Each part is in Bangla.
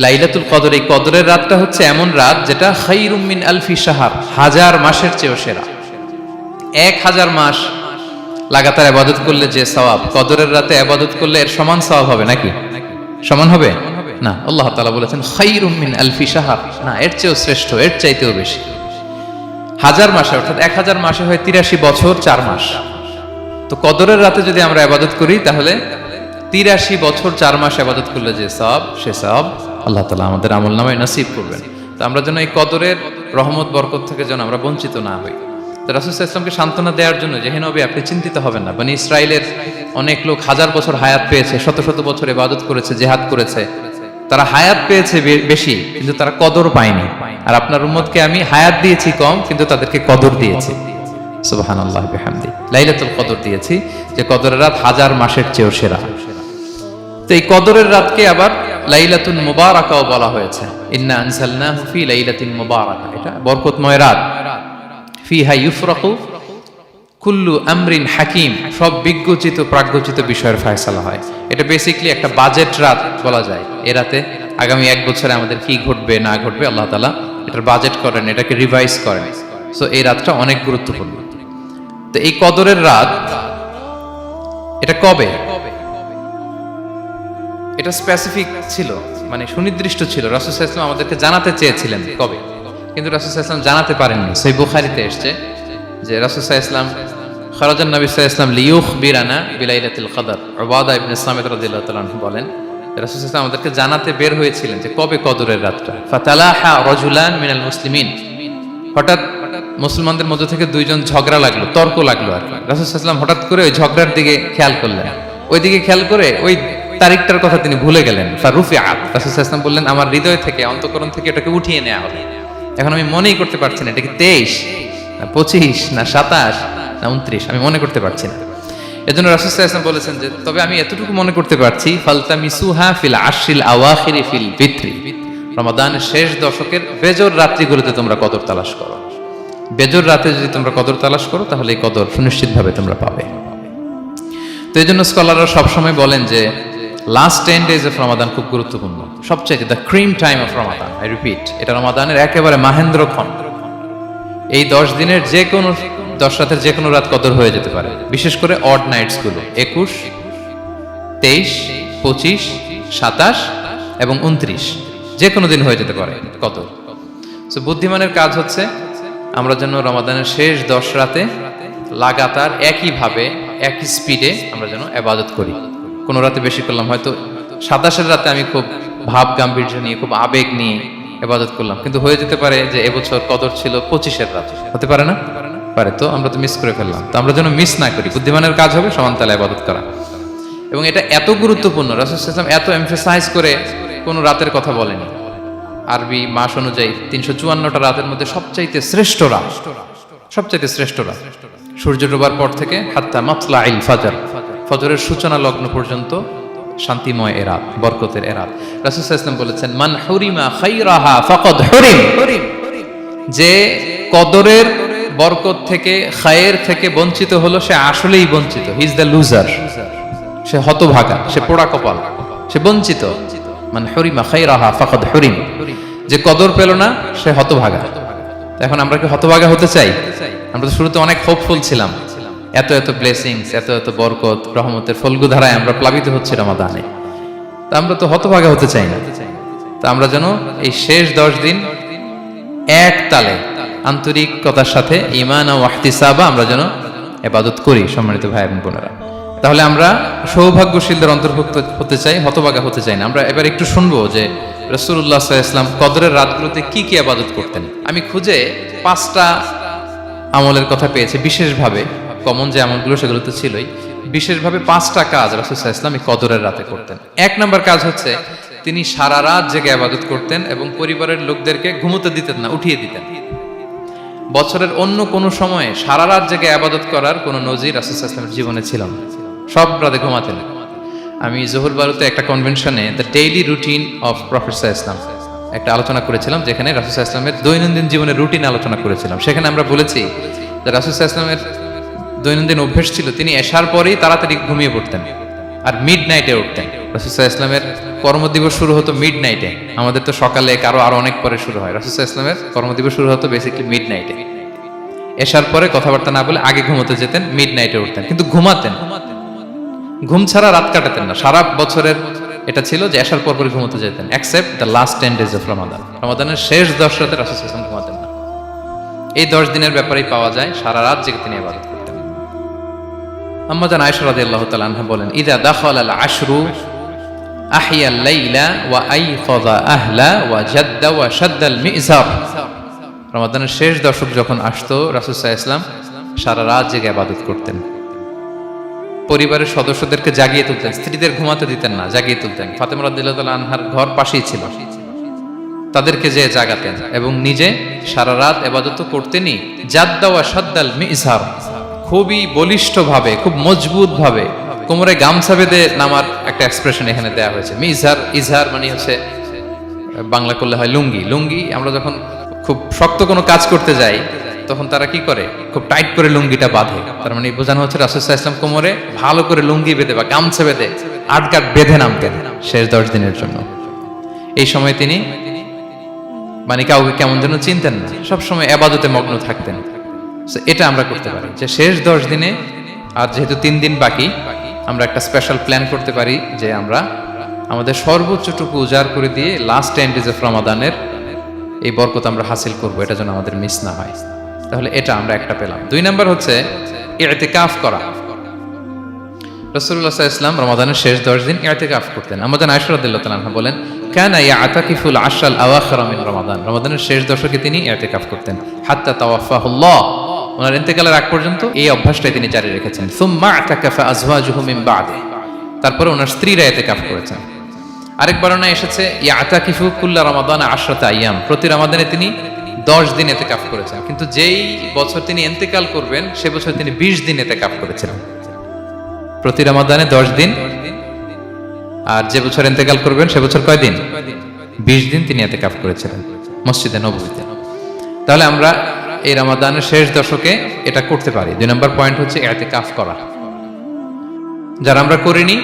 লাইলাতুল কদর, এই কদরের রাতটা হচ্ছে এমন রাত যেটা খায়রুম মিন আলফি শাহর, 1000 মাসের চেয়েও সেরা। 1000 মাস লাগাতার ইবাদত করলে যে সওয়াব, কদরের রাতে ইবাদত করলে এর সমান সওয়াব হবে নাকি? সমান হবে না। আল্লাহ তাআলা বলেছেন খায়রুম মিন আলফি শাহর, না, এর চেয়েও শ্রেষ্ঠ, এর চাইতেও বেশি। 1000 মাসে, অর্থাৎ 1000 মাসে হয় 83 বছর 4 মাস। তো কদরের রাতে যদি আমরা ইবাদত করি তাহলে 83 বছর 4 মাস ইবাদত করলে যে সওয়াব, সে সওয়াব আল্লাহ তাআলা আমাদের আমলনামায় নসিব করবেন। তো আমরা যেন এই কদরের রহমত বরকত থেকে যেন আমরা বঞ্চিত না হই। তো রাসূল সাল্লাল্লাহু আলাইহি ওয়াসাল্লামকে সান্ত্বনা দেওয়ার জন্য, যে হে নবী আপনি চিন্তিত হবেন না, বনি ইসরাইলের অনেক লোক 1000 বছর হায়াত পেয়েছে, শত শত বছর ইবাদত করেছে, জিহাদ করেছে, তারা হায়াত পেয়েছে বেশি কিন্তু তারা কদর পায়নি। আর আপনার উম্মতকে আমি হায়াত দিয়েছি কম কিন্তু তাদেরকে কদর দিয়েছি। সুবহানাল্লাহি ওয়া বিহামদিহি, লাইলাতুল কদর দিয়েছি, যে কদরের রাত 1000 মাসের চেয়েও সেরা। তো এই কদরের রাতকে আবার লাইলাতুন মুবারাকাও বলা হয়েছে। ইন্না আনজালনাহু ফি লাইলাতিন মুবারাকা, এটা বরকতময় রাত। ফিহা ইউফরাকু কুল্লু আমরিন হাকিম, সব বিজ্ঞচিত প্রাজ্ঞচিত বিষয়ের ফয়সালা হয়। এটা বেসিক্যালি একটা বাজেট রাত বলা যায়। এ রাতে আগামী 1 বছরে আমাদের কি ঘটবে না ঘটবে আল্লাহ তাআলা এটার বাজেট করেন, এটাকে রিভাইজ করেন। সো এই রাতটা অনেক গুরুত্বপূর্ণ। তো এই কদরের রাত এটা কবে, এটা স্পেসিফিক ছিল, মানে সুনির্দিষ্ট ছিল। রাসূল সাল্লাল্লাহু আলাইহি ওয়াসাল্লাম আমাদেরকে জানাতে চেয়েছিলেন কবে, কিন্তু রাসূল সাল্লাল্লাহু আলাইহি ওয়াসাল্লাম জানাতে পারেননি। সহিহ বুখারীতে এসেছে যে রাসূল সাল্লাল্লাহু আলাইহি ওয়াসাল্লাম খারাজান নবী সাল্লাল্লাহু আলাইহি ওয়াসাল্লাম লিয়ুখবিরানা বিলাইলাতিল কদর। উবাদা ইবনে সামিত রাদিয়াল্লাহু তাআলা আনহু বলেন, রাসূল সাল্লাল্লাহু আলাইহি ওয়াসাল্লাম আমাদেরকে জানাতে বের হয়েছিলেন যে কবে কদরের রাতটা। ফাতালাহা রাজুলান মিনাল মুসলিমিন, হঠাৎ মুসলমানদের মধ্য থেকে দুইজন ঝগড়া লাগলো, তর্ক লাগলো আর কি। রাসূল সাল্লাল্লাহু আলাইহি ওয়াসাল্লাম হঠাৎ করে ওই ঝগড়ার দিকে খেয়াল করলেন, ওই দিকে খেয়াল করে ওই তারিখটার কথা তিনি ভুলে গেলেন। ফারুফিআত, রাসূল সাল্লাল্লাহু আলাইহি ওয়াসাল্লাম বললেন আমার হৃদয় থেকে, অন্তঃকরণ থেকে এটাকে উঠিয়ে নেওয়া হবে। এখন আমি মনেই করতে পারছি না এটা কি 23 না 25 না 27 না 29, আমি মনে করতে পারছি না। এজন্য রাসূল সাল্লাল্লাহু আলাইহি ওয়াসাল্লাম বলেছেন যে তবে আমি এতটুকু মনে করতে পারছি, ফালতামিসুহা ফিল আশরিল আওয়াখিরি ফিল বিত্রি, রমাদানের শেষ দশকের বেজর রাত্রিগুলোতে তোমরা কদর তালাশ করো। বেজর রাতে যদি তোমরা কদর তালাশ করো তাহলে এই কদর সুনিশ্চিতভাবে তোমরা পাবে। তো এই জন্য স্কলাররা সবসময় বলেন যে লাস্ট 10 days অফ রমাদান খুব গুরুত্বপূর্ণ, সবচাইতে the cream time of Ramadan. I repeat, এটা রমাদানের একেবারে মাহেন্দ্রক্ষণ। এই 10 দিনের যে কোনো 10 রাতের যে কোনো রাত কদর হয়ে যেতে পারে, বিশেষ করে অড নাইটস গুলো 21, 23, 25, 27 এবং 29, যে কোনো দিন হয়ে যেতে পারে কদর। সো বুদ্ধিমানের কাজ হচ্ছে আমরা যেন রমাদানের শেষ 10 রাতে লাগাতার একইভাবে একই স্পিডে আমরা যেন ইবাদত করি। কোনো রাতে বেশি করলাম, হয়তো 27-এর রাতে আমি খুব ভাব গাম্ভীর্য নিয়ে, খুব আবেগ নিয়ে ইবাদত করলাম, কিন্তু হয়ে যেতে পারে যে এবছর কদর ছিল 25-এর রাতে, হতে পারে না? পারে। তো আমরা তো মিস করে ফেললাম। তো আমরা যেন মিস না করি, বুদ্ধিমানের কাজ হবে সমান তালে ইবাদত করা। এবং এটা এত গুরুত্বপূর্ণ, রাসূল সাল্লাল্লাহু আলাইহি ওয়াসাল্লাম এত এমফাসাইজ করে কোনো রাতের কথা বলেনি। আরবি মাস অনুযায়ী 354টা রাতের মধ্যে সবচাইতে শ্রেষ্ঠ রাত, সবচাইতে শ্রেষ্ঠ রাত সূর্য ডোবার পর থেকে হাত্তা মাতলাইল ফাজর, ফজরের সূচনা লগ্ন পর্যন্ত শান্তিময় এ রাত, বরকতের এ রাত। রাসূল সাল্লাল্লাহু আলাইহি ওয়াসাল্লাম বলেছেন মান হুরিমা খায়রাহা ফাকাদ হুরিম, যে কদরের বরকত থেকে, খায়ের থেকে বঞ্চিত হলো সে আসলেই বঞ্চিত। হি ইজ দ্য লুজার, সে হতভাগা, সে পোড়া কপাল, সে বঞ্চিত। মান হুরিমা খায়রাহা ফাকাদ হুরিম, যে কদর পেল না সে হতভাগা। এখন আমরা কি হতভাগা হতে চাই? আমরা তো শুরুতে অনেক হোপফুল ছিলাম, এত এত ব্লেসিংস, এত এত বরকত, রহমতের ফলগু ধারায় আমরা প্লাবিত হচ্ছি রমাদানে। তা আমরা তো হতভাগা হতে চাই না। তা আমরা যেন এই শেষ 10 দিন এক তালে আন্তরিকতার সাথে ঈমান ও ইহতিসাবা আমরা যেন ইবাদত করি। সম্মানিত ভাই এবং বোনেরা, তাহলে আমরা সৌভাগ্যশীলদের অন্তর্ভুক্ত হতে চাই, হতভাগা হতে চাই না। আমরা এবার একটু শুনবো যে রাসূলুল্লাহ সাল্লাল্লাহু আলাইহি ওয়াসাল্লাম কদরের রাতগুলোতে কি কি ইবাদত করতেন। আমি খুঁজে 5টা আমলের কথা পেয়েছি বিশেষভাবে, কমন যে আমলগুলো সেগুলো তো ছিলই, বিশেষভাবে 5টা কাজ রাসূল সাল্লাল্লাহু আলাইহি ওয়াসাল্লাম এই কদরের রাতে করতেন। 1 নম্বর কাজ হচ্ছে তিনি সারা রাত জেগে ইবাদত করতেন এবং পরিবারের লোকদেরকে ঘুমোতে দিতেন না, উঠিয়ে দিতেন। বছরের অন্য কোনো সময়ে সারা রাত জেগে ইবাদত করার কোনো নজির রাসূল সাল্লাল্লাহু আলাইহি ওয়াসাল্লামের জীবনে ছিল না, সব রাতে ঘুমাতেন। আমি জোহর বারুতে একটা কনভেনশনে the daily routine of prophet সাল্লাল্লাহু আলাইহি ওয়াসাল্লাম একটা আলোচনা করেছিলাম, যেখানে রাসূল সাল্লাল্লাহু আলাইহি ওয়াসাল্লামের দৈনন্দিন জীবনের রুটিন আলোচনা করেছিলাম। সেখানে আমরা বলেছি যে রাসূল সাল্লাল্লাহু আলাইহি ওয়াসাল্লামের দৈনন্দিন অভ্যাস ছিল তিনি এশার পরেই তাড়াতাড়ি ঘুমিয়ে পড়তেন আর মিড নাইটে উঠতেন। রাসূল সাল্লাল্লাহু আলাইহি ইসলামের কর্মদিবস শুরু হতো মিড নাইটে। আমাদের তো সকালে আরো অনেক পরে শুরু হয়। রাসূল সাল্লাল্লাহু আলাইহি ইসলামের কর্মদিবস শুরু হতো বেসিক্যালি মিড নাইটে। এশার পরে কথাবার্তা না বলে আগে ঘুমোতে যেতেন, মিড নাইটে উঠতেন, কিন্তু ঘুমাতেন। ঘুম ছাড়া রাত কাটাতেন না। সারা বছরের এটা ছিল যে এশার পর পরে ঘুমোতে যেতেন, except the last 10 days of Ramadan. রমাদানের শেষ 10 রাতে রাসূল সাল্লাল্লাহু আলাইহি ওয়াসাল্লাম ঘুমাতেন না। এই 10 দিনের ব্যাপারেই পাওয়া যায় সারা রাত জেগে তিনি ইবাদত করতেন। আম্মা জান আয়েশা রাদিয়াল্লাহু তাআলা আনহা বলেন, ইযা দাখালাল আশরু আহিয়াল লাইলা ওয়া আইকাযা আহলা ওয়া জাদ্দা ওয়া শাদ্দাল মিযজার। রমাদানের শেষ দশক যখন আসতো, রাসূল সাল্লাল্লাহু আলাইহি ওয়াসাল্লাম সারা রাত জেগে ইবাদত করতেন। পরিবারের সদস্যদেরকে জাগিয়ে তুলতেন, স্ত্রীদের ঘুমাতে দিতেন না, জাগিয়ে তুলতেন। ফাতেমা রাদিয়াল্লাহু তাআলা আনহার ঘর পাশেই ছিল, তাদেরকে যে জাগাতেন এবং নিজে সারা রাত ইবাদত করতেনই। জাদ্দা ওয়া শাদ্দাল মিযজার, খুবই বলিষ্ঠ ভাবে, খুব মজবুত ভাবে কোমরে গামছা বেঁধে নামার একটা এক্সপ্রেশন এখানে দেওয়া হয়েছে। মিযজার, ইজহার মানে হচ্ছে বাংলা করলে হয় লুঙ্গি। লুঙ্গি আমরা যখন খুব শক্ত কোনো কাজ করতে যাই তখন তারা কি করে, খুব টাইট করে লুঙ্গিটা বাঁধে। তার মানে বোঝানো হচ্ছে রাসূল সাল্লাল্লাহু আলাইহি ওয়াসাল্লাম কোমরে ভালো করে লুঙ্গি বেঁধে বা গামছা বেঁধে আটগাট বেঁধে নামতেন শেষ 10 দিনের জন্য। এই সময় তিনি মানে কাউকে কেমন যেন চিনতেন না, সবসময় ইবাদতে মগ্ন থাকতেন। এটা আমরা করতে পারি যে শেষ 10 দিনে, আর যেহেতু 3 দিন বাকি, আমরা একটা স্পেশাল প্ল্যান করতে পারি যে আমরা আমাদের সর্বোচ্চটুকু উজাড় করে দিয়ে লাস্ট 10 days অফ রমাদানের এই বরকত আমরা হাসিল করব, এটা যেন আমাদের মিস না হয়। তাহলে এটা আমরা একটা পেলাম। 2 নাম্বার হচ্ছে ইতিকাফ করা। রাসূলুল্লাহ সাল্লাল্লাহু আলাইহি ওয়াসাল্লাম রমাদানের শেষ 10 দিন ইতিকাফ করতেন। আমাদের আয়েশা রাদিয়াল্লাহু তাআলা আনহা বলেন, কানা ইয়াতাকিফুল আশরাল আওয়াখির মিন রমাদান। রমাদানের শেষ দশকে তিনি ইতিকাফ করতেন। হাত্তা তাওয়াফাহুল্লাহ, ওনার ইন্তেকালের আগ পর্যন্ত এই অভ্যাসটাই তিনি জারি রেখেছেন। সুম্মা আতাকাফা আজওয়াজুহু মিন বাদে, তারপরে ওনার স্ত্রীরা ইতিকাফ করেছেন। আরেক বর্ণনা এসেছে ইয়াতাকিফু কুল্লা রমাদান 10 আইয়াম, প্রতি রমাদানে তিনি 10 দিন ইতিকাফ করেছেন। কিন্তু যেই বছর তিনি ইন্তেকাল করবেন সে বছর তিনি 20 দিন ইতিকাফ করেছিলেন। প্রতি রমাদানে 10 দিন, আর যে বছর ইন্তেকাল করবেন সে বছর কয় দিন? 20 দিন তিনি ইতিকাফ করেছিলেন মসজিদে নববীতে। তাহলে আমরা এই রমাদানের শেষ দশকে এটা করতে পারি। 2 নম্বর পয়েন্ট হচ্ছে ইতিকাফ করা। যারা আমরা করিনি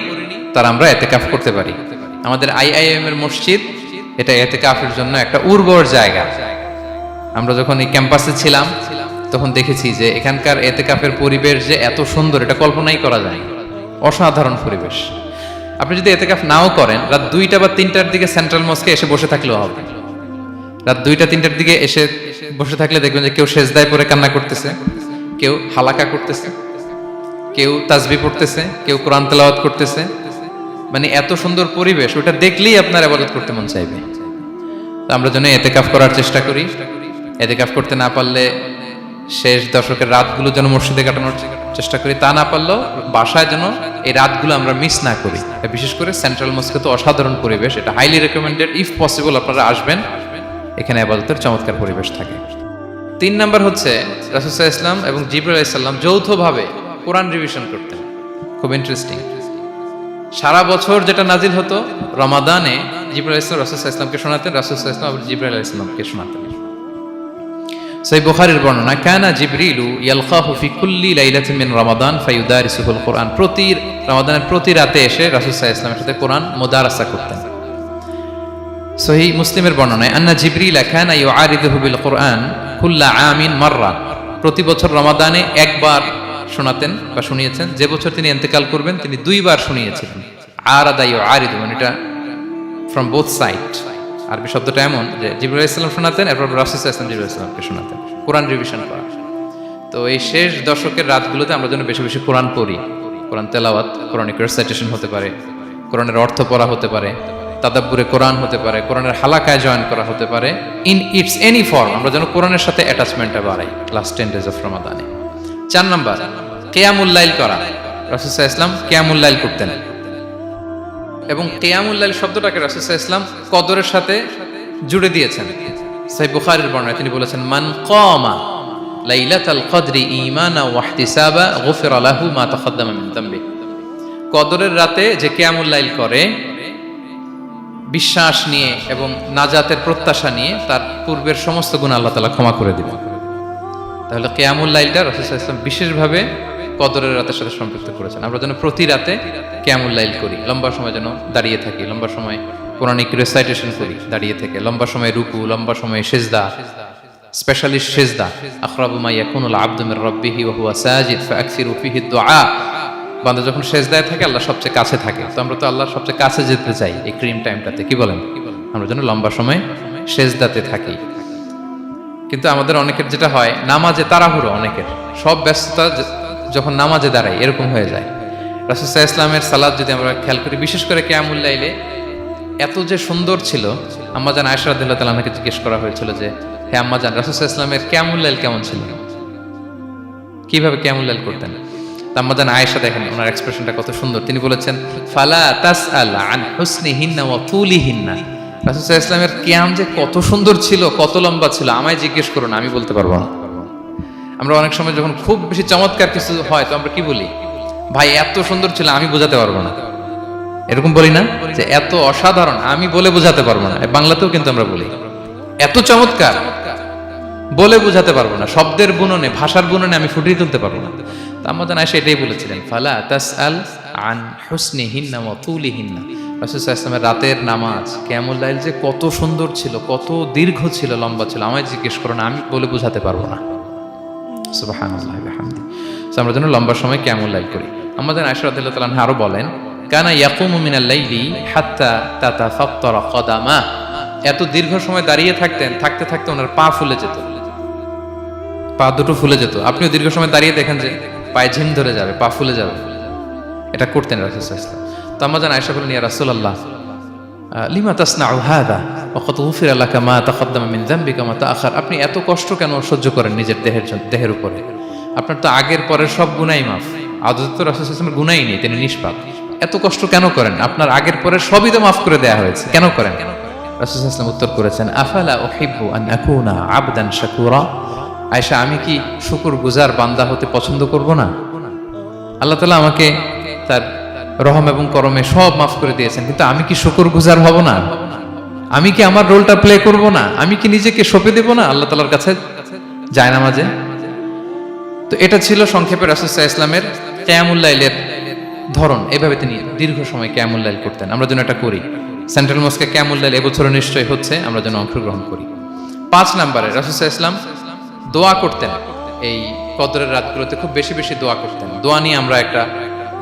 তারা আমরা ইতিকাফ করতে পারি। আমাদের আইআইএম এর মসজিদ এটা ইতিকাফের জন্য একটা উর্বর জায়গা। আমরা যখন এই ক্যাম্পাসে ছিলাম তখন দেখেছি যে এখানকার ইতিকাফের পরিবেশ যে এত সুন্দর, এটা কল্পনাই করা যায় না। অসাধারণ পরিবেশ। আপনি যদি ইতিকাফ নাও করেন, রাত 2টা বা 3টার দিকে সেন্ট্রাল মস্কে এসে বসে থাকলেও হবে। রাত 2টা 3টার দিকে এসে বসে থাকলে দেখবেন যে কেউ সেজদায় পড়ে কান্না করতেছে, কেউ হালাকা করতেছে, কেউ তাসবিহ পড়তেছে, কেউ কোরআন তেলাওয়াত করতেছে। মানে এত সুন্দর পরিবেশ, ওটা দেখলেই আপনার ইবাদত করতে মন চাইবে। তো আমরা যেন ইতিকাফ করার চেষ্টা করি। ইতিকাফ করতে না পারলে শেষ দশকের রাতগুলো যেন মসজিদে কাটানোর চেষ্টা করি, তা না পারলেও বাসায় যেন এই রাতগুলো আমরা মিস না করি। বিশেষ করে সেন্ট্রাল মস্কে তো অসাধারণ পরিবেশ, এটা হাইলি রেকমেন্ডেড। ইফ পসিবল আপনারা আসবেন, এখানে ইবাদতের চমৎকার পরিবেশ থাকে। 3 নাম্বার হচ্ছে রাসূল সাল্লাল্লাহু আলাইহি ওয়াসাল্লাম এবং জিবরাইল আলাইহিস সালাম যৌথভাবে কোরআন রিভিশন করতেন। খুব ইন্টারেস্টিং। সারা বছর যেটা নাজিল হতো, রমাদানে জিবরাইল আলাইহিস সালাম রাসূল সাল্লাল্লাহু আলাইহি ওয়াসাল্লামকে শোনাতেন, রাসূল সাল্লাল্লাহু আলাইহি ওয়াসাল্লাম আবার জিবরাইল আলাইহিস সালামকে শোনাতেন। সহিহ বুখারীর বর্ণনা, কানা জিবরিলু ইয়ালকাহু ফি কুল্লি লাইলাতিন মিন রমাদান ফায়ুদারিসুহুল কুরআন। প্রতি রমাদানের প্রতি রাতে এসে রাসূল সাল্লাল্লাহু আলাইহি ওয়াসাল্লামের সাথে কোরআন মুদারাসা করতেন। সহিহ মুসলিমের বর্ণনায়, আন্না জিবরিল কানা ইউআরিদুহু বিল কুরআন কুল্লা আমিন মাররা। প্রতি বছর রমাদানে একবার শোনাতেন বা শুনিয়েছেন। যে বছর তিনি ইন্তেকাল করবেন তিনি 2 বার শুনিয়েছিলেন। আরাদা ইউআরিদু, মানে এটা ফ্রম বোথ সাইড। আরবি শব্দটা এমন যে জিবরাইল আলাইহিস সালাম শোনাতেন, এরপর রাসূল সাল্লাল্লাহু আলাইহি ওয়াসাল্লাম জিবরাইল আলাইহিস সালামকে শোনাতেন। কোরআন রিভিশন করা। তো এই শেষ দশকের রাতগুলোতে আমরা যেন বেশি বেশি কোরআন পড়ি। কোরআন তেলাওয়াত, কোরআনিক রিসাইটেশন হতে পারে, কোরআনের অর্থ পড়া হতে পারে, তাদাব্বুরে কোরআন হতে পারে, কোরআনের হালাকায় জয়েন করা হতে পারে। ইন ইটস এনি ফর্ম আমরা যেন কোরআনের সাথে অ্যাটাচমেন্টটা বাড়াই লাস্ট 10 days অফ রমাদানে। 4 নাম্বার কিয়ামুল লাইল করা। রাসূল সাল্লাল্লাহু আলাইহি ওয়াসাল্লাম কিয়ামুল লাইল করতেন এবং কিয়ামুল লাইল শব্দটাকে রাসূল সাল্লাল্লাহু আলাইহি ওয়াসাল্লাম কদরের সাথে জুড়ে দিয়েছেন। সহিহ বুখারীর বর্ণনায় তিনি বলেছেন, মান কামা লাইলাতাল কদরি ঈমানা ওয়া ইহতিসাবা গুফিরা লাহু মা তাকাদ্দামা মিন যামবি। কদরের রাতে যে কিয়ামুল লাইল করে বিশ্বাস নিয়ে এবং নাজাতের প্রত্যাশা নিয়ে, তার পূর্বের সমস্ত গুনাহ আল্লাহ তাআলা ক্ষমা করে দিবেন। তাহলে কিয়ামুল লাইলটা রাসূল সাল্লাল্লাহু আলাইহি ওয়াসাল্লাম বিশেষভাবে কদরের রাতের সাথে সম্পৃক্ত করেছেন। আমরা যেন প্রতি রাতে কিয়ামুল লাইল করি, লম্বা সময় যেন দাঁড়িয়ে থাকি, লম্বা সময় কোরআনিক রেসাইটেশন করি দাঁড়িয়ে থেকে, লম্বা সময় রুকু, লম্বা সময় সিজদা, স্পেশালি সিজদা। আখরাবু মা ইয়াকুনুল আবদু মির রাব্বিহি ওয়া হুয়া সাজিদ ফাআকসিরু ফিহি দুআ। বান্দা যখন সিজদায় থাকে আল্লাহ সবচেয়ে কাছে থাকে, তো আমরা তো আল্লাহর সবচেয়ে কাছে যেতে চাই এই ক্রিম টাইমটাতে, কি বলেন? আমরা যেন লম্বা সময় সিজদাতে থাকি। কিন্তু আমাদের অনেকের যেটা হয়, নামাজে তাড়াহুড়ো, অনেকের সব ব্যস্ততা যখন নামাজে দাঁড়াই এরকম হয়ে যায়। রাসূল সাল্লাল্লাহু আলাইহি ওয়াসাল্লামের সালাত যদি আমরা খেয়াল করি, বিশেষ করে কিয়ামুল লাইলে এত যে সুন্দর ছিল, আম্মাজান আয়েশা রাদিয়াল্লাহু তাআলা আনহাকে জিজ্ঞেস করা হয়েছিল যে হে আম্মাজান, রাসূল সাল্লাল্লাহু আলাইহি ওয়াসাল্লামের কিয়ামুল লাইল কেমন ছিল, কিভাবে কিয়ামুল লাইল করতেন? আম্মাজান আয়েশা, দেখেন ওনার এক্সপ্রেশনটা কত সুন্দর। তিনি বলেছেন ফালা তাসআল আন হুসনিহিন্না ওয়া তুলিহিন্না। রাসূল সাল্লাল্লাহু আলাইহি ওয়াসাল্লামের কিয়াম যে কত সুন্দর ছিল, কত লম্বা ছিল, আমায় জিজ্ঞেস করুন, আমি বলতে পারবো না। আমরা অনেক সময় যখন খুব বেশি চমৎকার কিছু হয় তো আমরা কি বলি, ভাই এত সুন্দর ছিল, আমি বোঝাতে পারবো না, এরকম বলি না? যে এত অসাধারণ, আমি বলে বোঝাতে পারবো না। বাংলাতেও কিন্তু আমরা বলি এত চমৎকার, বলে বোঝাতে পারবো না, শব্দের বুননে, ভাষার বুননে আমি ফুটিয়ে তুলতে পারবো না। তো আম্মাজান আয়েশা এটাই বলেছিলেন, ফালা তাসআল আন হুসনিহিন্না ওয়া তুলিহিন্না। রাসূল সাল্লাল্লাহু আলাইহি ওয়াসাল্লামের রাতের নামাজ কিয়ামুল লাইল যে কত সুন্দর ছিল, কত দীর্ঘ ছিল, লম্বা ছিল, আমায় জিজ্ঞেস করো না, আমি বলে বোঝাতে পারবো না। সুবহানাল্লাহি ওয়া বিহামদিহি। সো আমরা যেন লম্বা সময় কিয়ামুল লাইল করি। আম্মাজান আয়েশা রাদিয়াল্লাহু তাআলা আনহা আরো বলেন, কানা ইয়াকুমু মিনাল লাইলি হাত্তা তাতাফাত্তারা কদামা। এত দীর্ঘ সময় দাঁড়িয়ে থাকতেন, থাকতে থাকতে ওনার পা ফুলে যেত, পা দুটো ফুলে যেত। আপনিও দীর্ঘ সময় দাঁড়িয়ে দেখেন যে পায়ে ঝিম ধরে যাবে, পা ফুলে যাবে, এটা করতেন রাসূল সাল্লাল্লাহু আলাইহি ওয়াসাল্লাম। তো আম্মাজান আয়েশা বলেন, ইয়া রাসূলুল্লাহ লিমা তাসনাউ হাযা ওয়া ক্বাদ গুফিরা লাকা মা তাকদ্দামা মিন যামবিকা মা তাআখার। আপনি এত কষ্ট কেন সহ্য করেন নিজের দেহের উপরে? আপনার তো আগের পরের সব গুনাহ মাফ। আদতে তো রাসূল সাল্লাল্লাহু আলাইহি ওয়াসাল্লামের গুনাহই নেই, তিনি নিষ্পাপ। এত কষ্ট কেন করেন? আপনার আগের পরের সবই তো মাফ করে দেয়া হয়েছে, কেন করেন? রাসূল সাল্লাল্লাহু আলাইহি ওয়াসাল্লাম উত্তর করেছেন, আফালা উহিব্বু আন আকুনা আবদান শাকুরা। আয়েশা, আমি কি শুকরগুজার বান্দা হতে পছন্দ করব না? আল্লাহ তাআলা আমাকে তার রহম এবং করমে সব মাফ করে দিয়েছেন, কিন্তু আমি কি শুকরগুজার হব না? আমি কি আমার রোলটা প্লে করব না? আমি কি নিজেকে সঁপে দেব না আল্লাহ তাআলার কাছে জায়নামাজে? তো এটা ছিল সংক্ষেপে রাসূল সাল্লাল্লাহু আলাইহি ওয়াসাল্লামের কিয়ামুল লাইলের ধরন। এভাবে তিনি দীর্ঘ সময় কিয়ামুল লাইল করতেন। আমরা যেন এটা করি। সেন্ট্রাল মস্কে কিয়ামুল লাইল এবছরও নিশ্চয়ই হচ্ছে, আমরা যেন অংশগ্রহণ করি। 5 নম্বরে রাসূল সাল্লাল্লাহু আলাইহি ওয়াসাল্লাম দোয়া করতেন। এই কদরের রাতগুলোতে খুব বেশি বেশি দোয়া করতেন। দোয়া নিয়ে আমরা একটা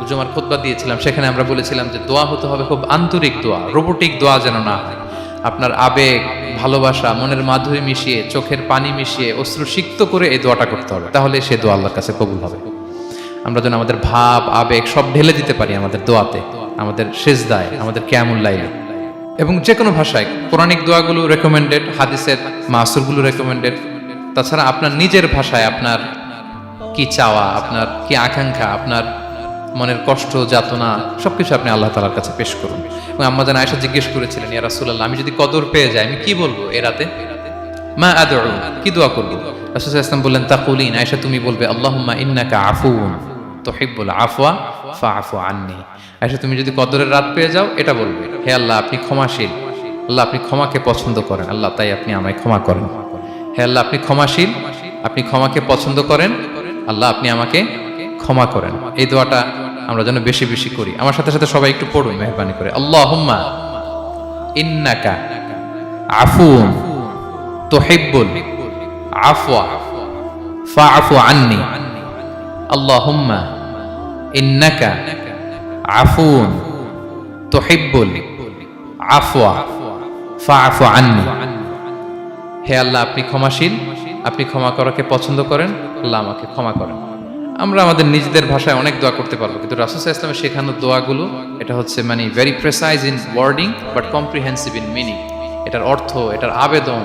জুমার খুতবা দিয়েছিলাম, সেখানে আমরা বলেছিলাম যে দোয়া হতে হবে খুব আন্তরিক দোয়া, রোবোটিক দোয়া যেন না হয়। আপনার আবেগ, ভালোবাসা, মনের মাধুরী মিশিয়ে, চোখের পানি মিশিয়ে, অশ্রু সিক্ত করে এই দোয়াটা করতে হবে, তাহলে সে দোয়া আল্লাহর কাছে কবুল হবে। আমরা যেন আমাদের ভাব, আবেগ সব ঢেলে দিতে পারি আমাদের দোয়াতে, আমাদের সিজদায়, আমাদের কিয়ামুল লাইলে। এবং যে কোনো ভাষায় কোরআনিক দোয়াগুলো রেকমেন্ডেড, হাদিসের মাসুরগুলো রেকমেন্ডেড। তাছাড়া আপনার নিজের ভাষায় আপনার কি চাওয়া, আপনার কি আকাঙ্ক্ষা, আপনার মনের কষ্ট, যাতনা সবকিছু আপনি আল্লাহ তাআলার কাছে পেশ করুন। এবং আম্মাজান আয়েশা জিজ্ঞেস করেছিলেন, ইয়া রাসূলুল্লাহ, আমি যদি কদর পেয়ে যাই আমি কি বলবো এ রাতে? মা আদউ, কি দোয়া করব? রাসূল সাল্লাল্লাহু আলাইহি ওয়াসাল্লাম বললেন, তাকুলিন, আয়েশা তুমি বলবে, আল্লাহুম্মা ইন্নাকা আফুউন তুহিব্বুল আফওয়া ফাআফু আন্নী। আয়েশা তুমি যদি কদরের রাত পেয়ে যাও এটা বলবে, হে আল্লাহ আপনি ক্ষমাশীল, আল্লাহ আপনি ক্ষমাকে পছন্দ করেন, আল্লাহ তাই আপনি আমায় ক্ষমা করেন। হে আল্লাহ আপনি ক্ষমাশীল, আপনি ক্ষমাকে পছন্দ করেন, আল্লাহ আপনি আমাকে ক্ষমা করেন। এই দোয়াটা আমরা যেন বেশি বেশি করি। আমার সাথে সাথে সবাই একটু পড়ুন মেহরবানি করে, আল্লাহুম্মা ইন্নাকা আফুউন তুহিব্বুল আফওয়া ফাআফু আন্নী। আল্লাহুম্মা ইন্নাকা আফুউন তুহিব্বুল আফওয়া ফাআফু আন্নী। হে আল্লাহ আপনি ক্ষমাশীল, আপনি ক্ষমা করাকে পছন্দ করেন, আল্লাহ আমাকে ক্ষমা করেন। আমরা আমাদের নিজেদের ভাষায় অনেক দোয়া করতে পারবো, কিন্তু রাসূল সাল্লাল্লাহু আলাইহি ওয়াসাল্লামের শেখানো দোয়াগুলো এটা হচ্ছে মানে very precise in wording but comprehensive in meaning. এটার অর্থ, এটার আবেদন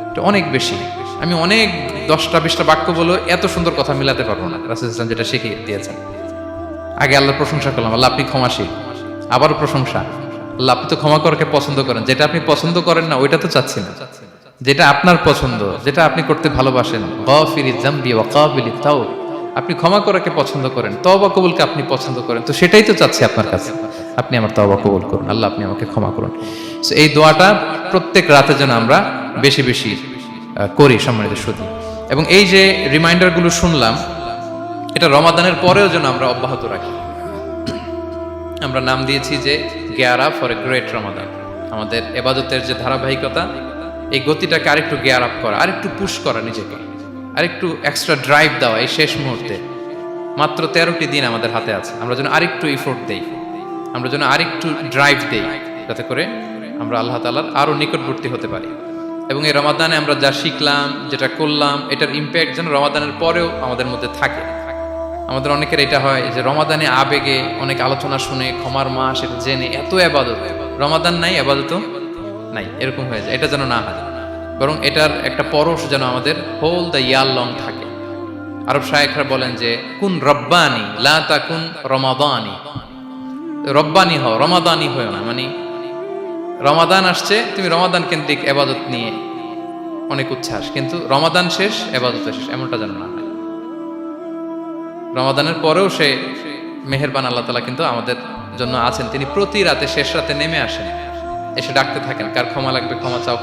এটা অনেক বেশি। আমি অনেক 10টা-20টা বাক্য বলে এত সুন্দর কথা মিলাতে পারবো না। রাসূল সাল্লাল্লাহু আলাইহি ওয়াসাল্লাম যেটা শিখিয়ে দিয়েছেন, আগে আল্লাহর প্রশংসা করলাম, আল্লাহ আপনি ক্ষমাশীল, আবারও প্রশংসা, আল্লাহ আপনি তো ক্ষমা করাকে পছন্দ করেন। যেটা আপনি পছন্দ করেন না ওইটা তো চাচ্ছি না, যেটা আপনার পছন্দ, যেটা আপনি করতে ভালোবাসেন, গাফিরিয যামবি ওয়া কাবিলিত তাওব, আপনি ক্ষমা করাকে পছন্দ করেন, তওবা কবুলকে আপনি পছন্দ করেন, তো সেটাই তো চাচ্ছি আপনার কাছে, আপনি আমার তওবা কবুল করুন, আল্লাহ আপনি আমাকে ক্ষমা করুন। সো এই দোয়াটা প্রত্যেক রাতে যেন আমরা বেশি বেশি করি সম্মানিত সুধী। এবং এই যে রিমাইন্ডারগুলো শুনলাম, এটা রমাদানের পরেও যেন আমরা অব্যাহত রাখি। আমরা নাম দিয়েছি যে gear up for a great Ramadan. আমাদের এবাদতের যে ধারাবাহিকতা, এই গতিটাকে আরেকটু গিয়ার আপ করা, আরেকটু পুশ করা নিজেকে, আরেকটু এক্সট্রা ড্রাইভ দেওয়া এই শেষ মুহূর্তে। মাত্র 13টি দিন আমাদের হাতে আছে, আমরা যেন আরেকটু এফোর্ট দেই, আমরা যেন আরেকটু ড্রাইভ দেই, যাতে করে আমরা আল্লাহ তাআলার আরো নিকটবর্তী হতে পারি। এবং এই রমাদানে আমরা যা শিখলাম, যেটা করলাম, এটার ইম্প্যাক্ট যেন রমাদানের পরেও আমাদের মধ্যে থাকে। আমাদের অনেকের এটা হয় যে রমাদানে আবেগে অনেক আলোচনা শুনে, ক্ষমার মাস এটা জেনে এত আবাদত, রমাদান নাই আবাদতও নাই, এরকম হয়ে যায়। এটা যেন না হয়, বরং এটার একটা পরশ যেন আমাদের হোল দ্য ইয়ার লং থাকে। আরব শায়েখরা বলেন যে কুন রব্বানি লা তাকুন রমাদানি, রব্বানি হও, রমাদানি হও না। মানে রমাদান আসছে, তুমি রমাদান কেন্দ্রিক এবাদত নিয়ে অনেক উচ্ছ্বাস, কিন্তু রমাদান শেষ, এবাদত শেষ, এমনটা যেন না হয়। রমাদানের পরেও সে মেহেরবান আল্লাহ তাআলা কিন্তু আমাদের জন্য আছেন। তিনি প্রতি রাতে শেষ রাতে নেমে আসেন, এসে ডাকতে থাকেন, কার ক্ষমা লাগবে ক্ষমা চাও।